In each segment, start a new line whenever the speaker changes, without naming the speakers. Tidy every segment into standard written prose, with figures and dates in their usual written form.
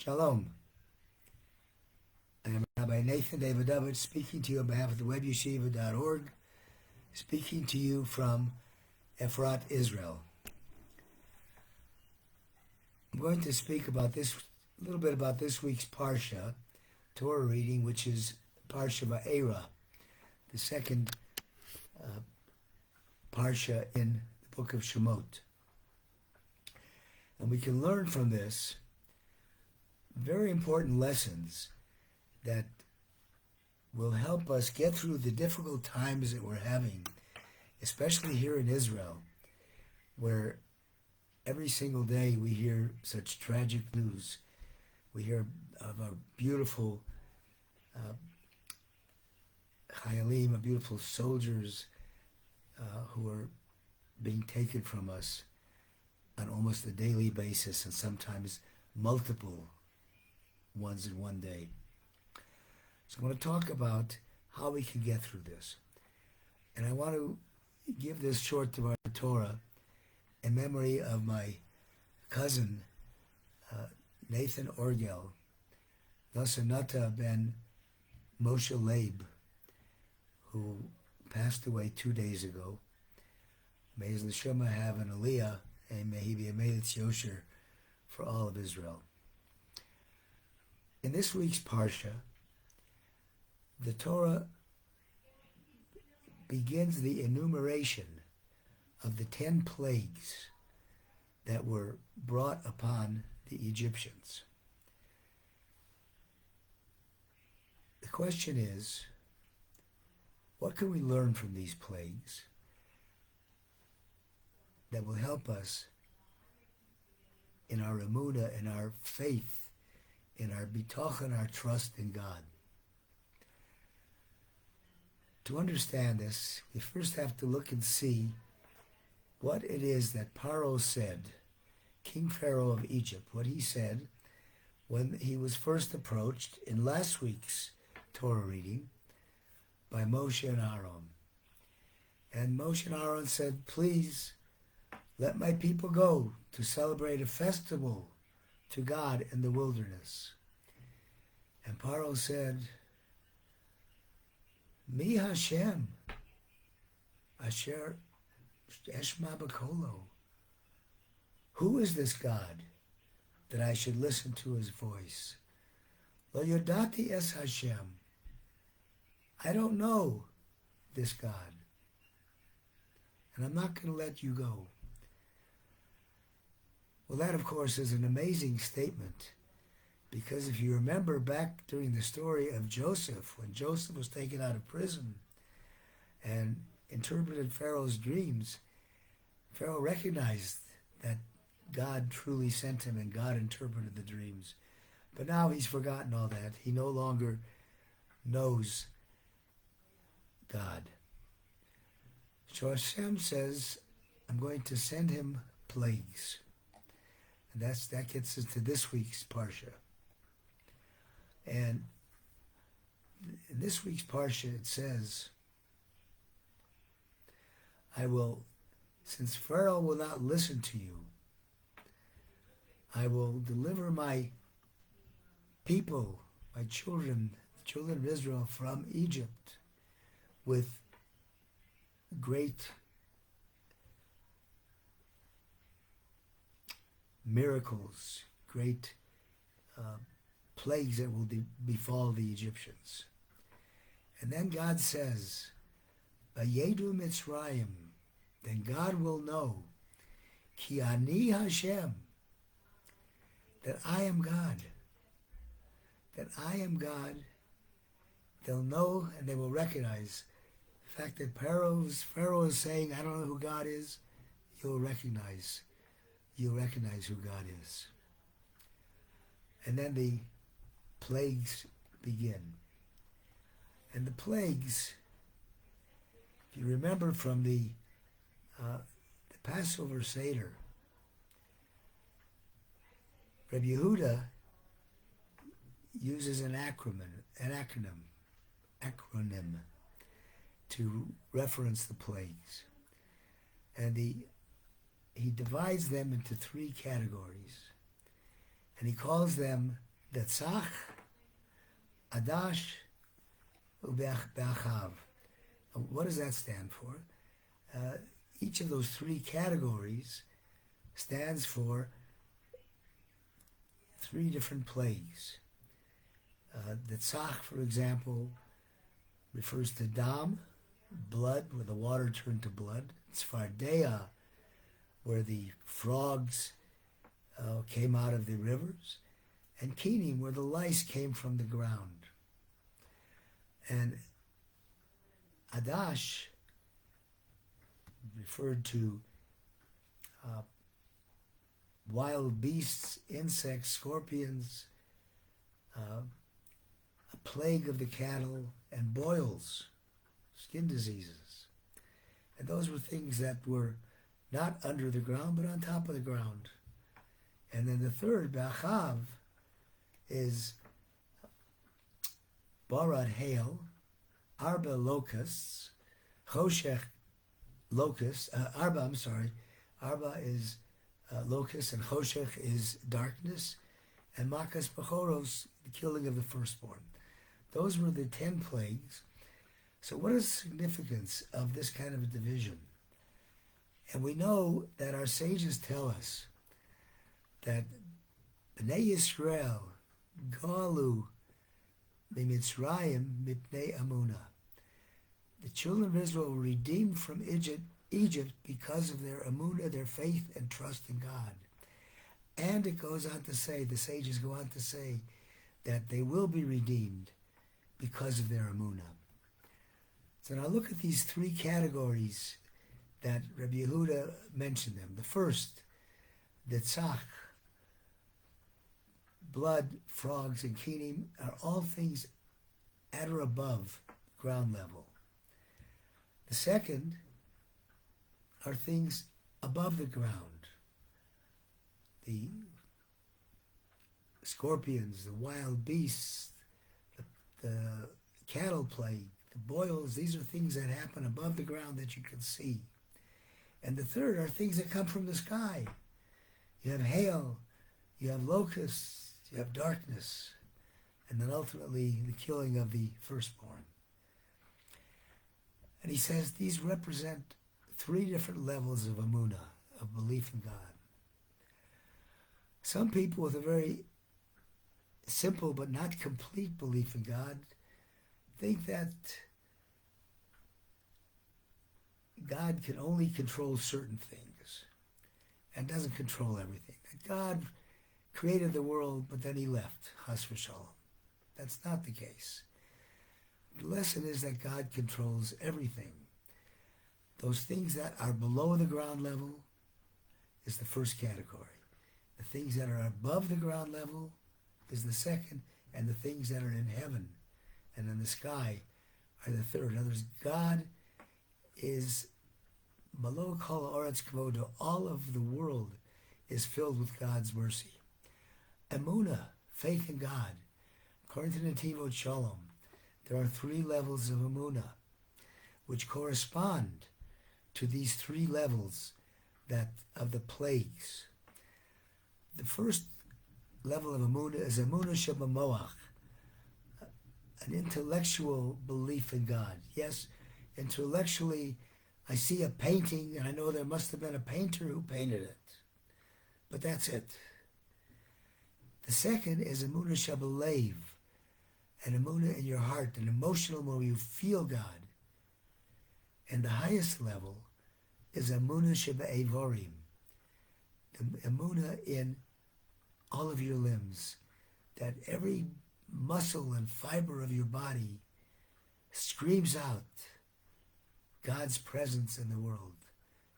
Shalom. I am Rabbi Nathan Davidovich speaking to you on behalf of the webyeshiva.org, speaking to you from Efrat, Israel. I'm going to speak about a little bit about this week's Parsha, Torah reading, which is Parsha Vaeyra, the second Parsha in the book of Shemot. And we can learn from this very important lessons that will help us get through the difficult times that we're having, especially here in Israel, where every single day we hear such tragic news. We hear of our beautiful chayalim, our beautiful soldiers who are being taken from us on almost a daily basis, and sometimes multiple ones in one day. So I want to talk about how we can get through this. And I want to give this short Torah in memory of my cousin, Nathan Orgel, Nosanata ben Moshe Leib, who passed away 2 days ago. May his neshama have an aliyah, and may he be a meilitz yosher for all of Israel. In this week's Parsha, the Torah begins the enumeration of the 10 plagues that were brought upon the Egyptians. The question is, what can we learn from these plagues that will help us in our Emunah, in our faith, in our befalling, our trust in God? To understand this, we first have to look and see what it is that Pharaoh said, King Pharaoh of Egypt, what he said when he was first approached in last week's Torah reading by Moshe and Aaron. And Moshe and Aaron said, please let my people go to celebrate a festival to God in the wilderness. And Pharaoh said, Mi Hashem, Asher Eshma B'Kolo. Who is this God that I should listen to his voice? Lo Yodati es Hashem. I don't know this God, and I'm not going to let you go. Well, that, of course, is an amazing statement, because if you remember back during the story of Joseph, when Joseph was taken out of prison and interpreted Pharaoh's dreams, Pharaoh recognized that God truly sent him and God interpreted the dreams. But now he's forgotten all that. He no longer knows God. So Hashem says, I'm going to send him plagues. And that gets us to this week's Parsha. And in this week's Parsha it says, since Pharaoh will not listen to you, I will deliver my people, my children, the children of Israel from Egypt with great miracles, great plagues that will befall the Egyptians. And then God says, Vayedu Mitzrayim, then God will know, Ki Ani Hashem, that I am God. That I am God. They'll know and they will recognize the fact that Pharaoh is saying, I don't know who God is. You'll recognize who God is. And then the plagues begin. And the plagues, if you remember from the Passover Seder, Rabbi Yehuda uses an acronym to reference the plagues. And he divides them into 3 categories. And he calls them Tzach, Adash, Ube'achav. What does that stand for? Each of those three categories stands for three different plagues. The tzach, for example, refers to dam, blood, where the water turned to blood. Tzfardea, where the frogs came out of the rivers. And kinim, where the lice came from the ground. And adash referred to wild beasts, insects, scorpions, a plague of the cattle, and boils, skin diseases. And those were things that were not under the ground, but on top of the ground. And then the third, Ba'achav, is Barad hail, Arba locusts, Choshech locusts, Arba is locusts, and Choshech is darkness, and Makas Bechoros, the killing of the firstborn. Those were the 10 plagues. So what is the significance of this kind of a division? And we know that our sages tell us that Bnei Yisrael Galu B'Mitzrayim Mipnei Emunah. The children of Israel were redeemed from Egypt because of their Emunah, their faith and trust in God. And it goes on to say, the sages go on to say, that they will be redeemed because of their Emunah. So now look at these three categories that Rabbi Yehuda mentioned them. The first, the tzach, blood, frogs, and kinim are all things at or above ground level. The second are things above the ground. The scorpions, the wild beasts, the cattle plague, the boils, these are things that happen above the ground that you can see. And the third are things that come from the sky. You have hail, you have locusts, you have darkness, and then ultimately the killing of the firstborn. And he says these represent three different levels of Emunah, of belief in God. Some people with a very simple but not complete belief in God think that God can only control certain things and doesn't control everything. That God created the world, but then he left, chas v'shalom. That's not the case. The lesson is that God controls everything. Those things that are below the ground level is the first category. The things that are above the ground level is the second, and the things that are in heaven and in the sky are the third. In other words, God is below kol haaretz kavodo. All of the world is filled with God's mercy. Emunah, faith in God. According to Netivot Shalom, there are three levels of Emunah, which correspond to these three levels that of the plagues. The first level of Emunah is Emunah shebamoach, an intellectual belief in God. Yes, intellectually, I see a painting and I know there must have been a painter who painted it. But that's it. The second is Emunah shebalev, an Emunah in your heart, an emotional where you feel God. And the highest level is Emunah shebe'evorim, the Emunah in all of your limbs, that every muscle and fiber of your body screams out God's presence in the world,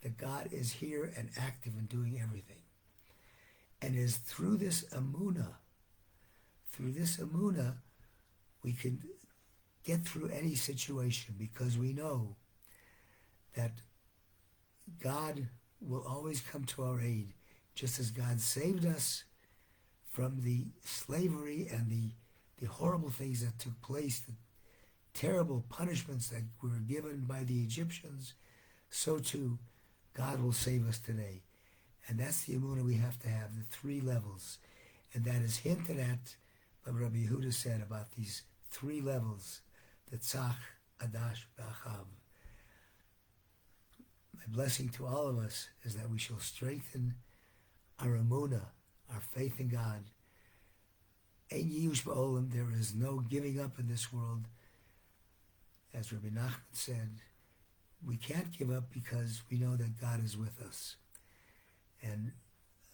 that God is here and active and doing everything. And it is through this Emunah, we can get through any situation, because we know that God will always come to our aid, just as God saved us from the slavery and the horrible things that took place, the terrible punishments that were given by the Egyptians, so too God will save us today. And that's the Emunah we have to have, the three levels. And that is hinted at what Rabbi Yehuda said about these three levels, the tzach, adash, b'achav. My blessing to all of us is that we shall strengthen our emunah, our faith in God. Ein yiyush ba'olam, there is no giving up in this world. As Rabbi Nachman said, we can't give up because we know that God is with us. And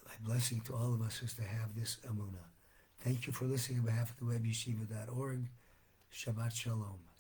my blessing to all of us is to have this emunah. Thank you for listening on behalf of the webyeshiva.org. Shabbat Shalom.